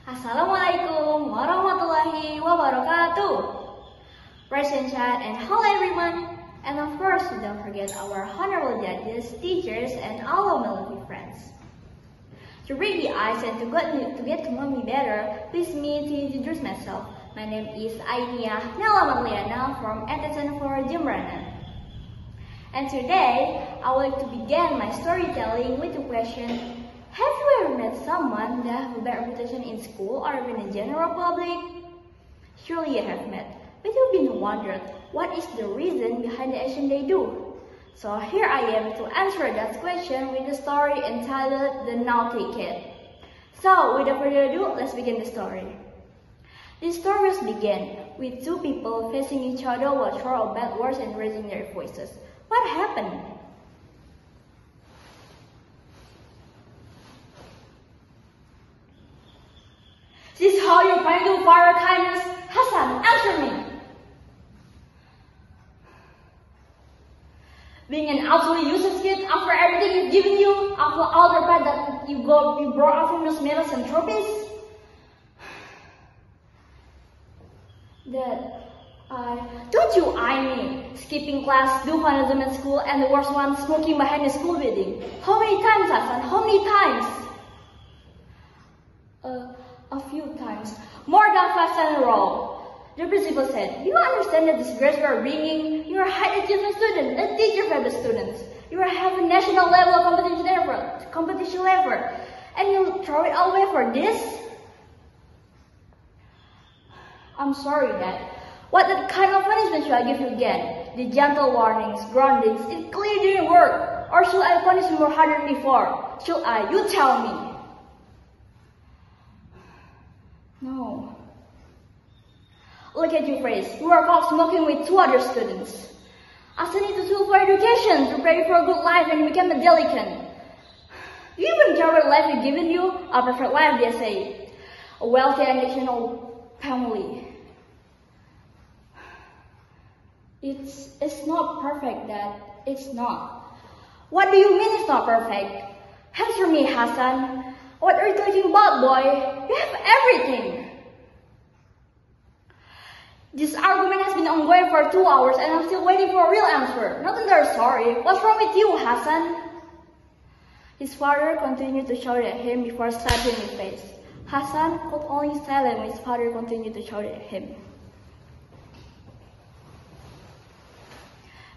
Assalamualaikum warahmatullahi wabarakatuh. Present chat and hello everyone. And of course, don't forget our honorable judges, teachers, and all our military friends. To break the ice and to get to know me better, please me to introduce myself. My name is Ainia Nala Marliana from Antesan for Jembrana. And today, I would like to begin my storytelling with the question, have you ever met someone that has a bad reputation in school or even in general public? Surely you have met, but you've been wondering what is the reason behind the action they do. So here I am to answer that question with a story entitled The Naughty Kid. So without further ado, let's begin the story. This story was began with two people facing each other while throwing bad words and raising their voices. What happened? This is how you're going to fire kindness? Hassan, answer me! Being an absolutely useless kid after everything it's given you, after all the pride that you brought out from those medals and trophies? Don't you eye me? Skipping class, do vandalism at school, and the worst one, smoking behind the school building. How many times, Hassan? How many times? A few times. More than 5 times in a row. The principal said, do you understand the disgrace you are bringing? You are a high achieving student, a teacher for the students. You are having national level competition level, and you throw it away for this? I'm sorry, Dad. What kind of punishment should I give you again? The gentle warnings, groundings, it clearly didn't work. Or should I punish you more harder than before? Should I? You tell me. No. Look at your face. You are caught smoking with 2 other students. I still need to school for education, to prepare you for a good life and become a delicate. Do you even care what life is given you? A perfect life, they say. A wealthy and national family. It's not perfect, Dad. It's not. What do you mean it's not perfect? Answer me, Hassan. What are you talking about, boy? You have everything. This argument has been ongoing for 2 hours and I'm still waiting for a real answer. Not another story. What's wrong with you, Hassan? His father continued to shout at him before slapping his face. Hassan could only silent when his father continued to shout at him.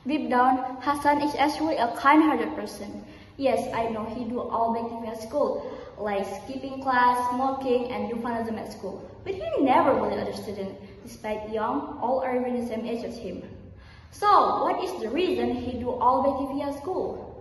Deep down, Hassan is actually a kind-hearted person. Yes, I know he do all bad things at school, like skipping class, smoking, and do vandalism at school. But he never bullied other students, despite young, all are even the same age as him. So, what is the reason he do all bad things at school?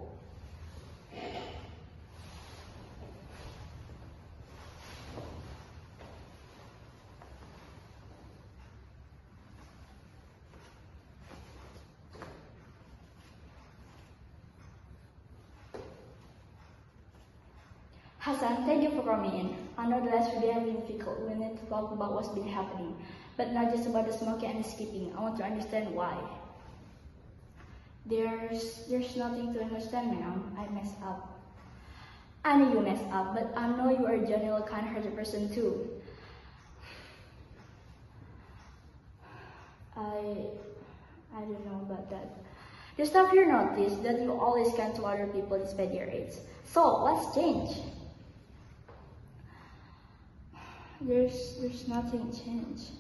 Hassan, thank you for coming in. I know the last few days have been difficult. We need to talk about what's been happening, but not just about the smoking and the skipping. I want to understand why. There's nothing to understand, ma'am. I messed up. I know you messed up, but I know you are a genuine, kind-hearted person too. I don't know about that. The stuff you notice that you always kind to other people despite your age. So, what's changed? There's nothing changed.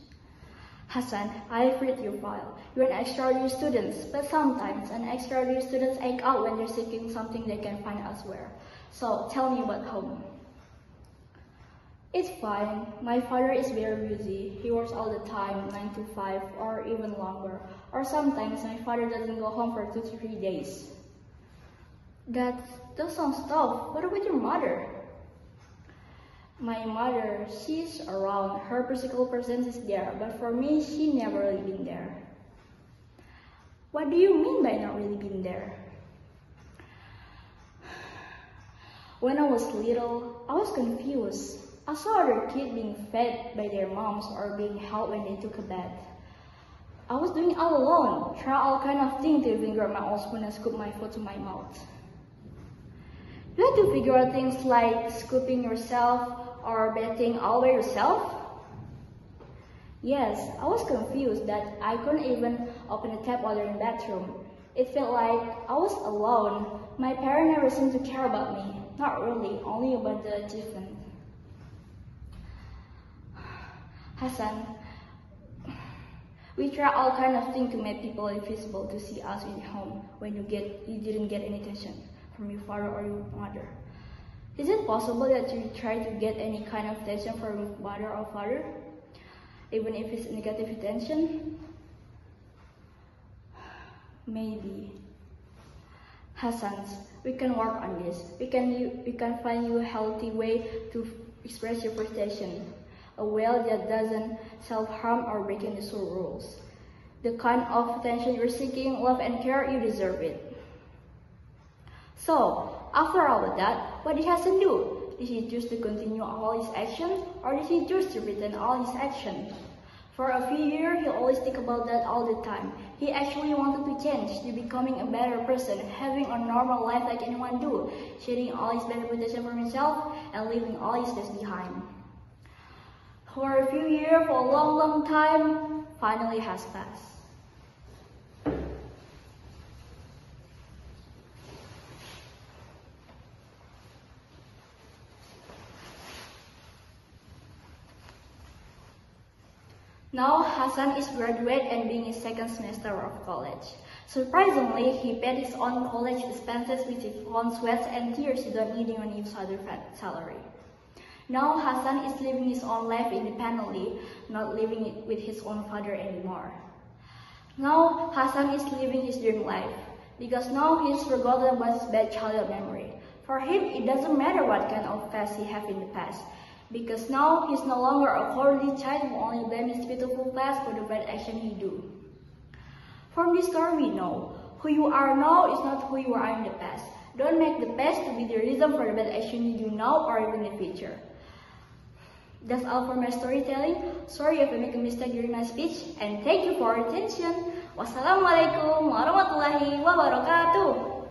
Hassan, I've read your file. You're an extraordinary student, but sometimes an extraordinary students act out when they're seeking something they can find elsewhere. So, tell me about home. It's fine. My father is very busy. He works all the time, 9 to 5 or even longer. Or sometimes my father doesn't go home for 2 to 3 days. That sounds tough. What about your mother? My mother, she's around. Her physical presence is there, but for me, she never really been there. What do you mean by not really been there? When I was little, I was confused. I saw other kids being fed by their moms or being helped when they took a bath. I was doing it all alone, trying all kind of things to even grab my own spoon and scoop my food to my mouth. You had to figure out things like scooping yourself or betting all by yourself? Yes, I was confused that I couldn't even open the tap water in the bathroom. It felt like I was alone. My parents never seemed to care about me. Not really, only about the achievement. Hassan, we try all kind of things to make people invisible to see us in home when you didn't get any attention from your father or your mother. Is it possible that you try to get any kind of attention from your mother or father, even if it's negative attention? Maybe. Hassan, we can work on this. We can find you a healthy way to express your frustration. A way that doesn't self-harm or break any social rules. The kind of attention you're seeking, love and care, you deserve it. So, after all of that, what did Hassan do? Did he choose to continue all his actions, or did he choose to pretend all his actions? For a few years, he always think about that all the time. He actually wanted to change, to becoming a better person, having a normal life like anyone do, shedding all his bad reputation for himself, and leaving all his debts behind. For a few years, for a long time, finally has passed. Now Hassan is graduate and being his second semester of college. Surprisingly, he paid his own college expenses with his own sweat and tears without needing any father's salary. Now Hassan is living his own life independently, not living with his own father anymore. Now Hassan is living his dream life, because now he's forgotten about his bad childhood memory. For him, it doesn't matter what kind of past he had in the past, because now he's no longer a cowardly child who only blames his beautiful past for the bad action he do. From this story we know, who you are now is not who you are in the past. Don't make the past to be the reason for the bad action you do now or even in the future. That's all for my storytelling. Sorry if I make a mistake during my speech, and thank you for your attention. Wassalamualaikum warahmatullahi wabarakatuh.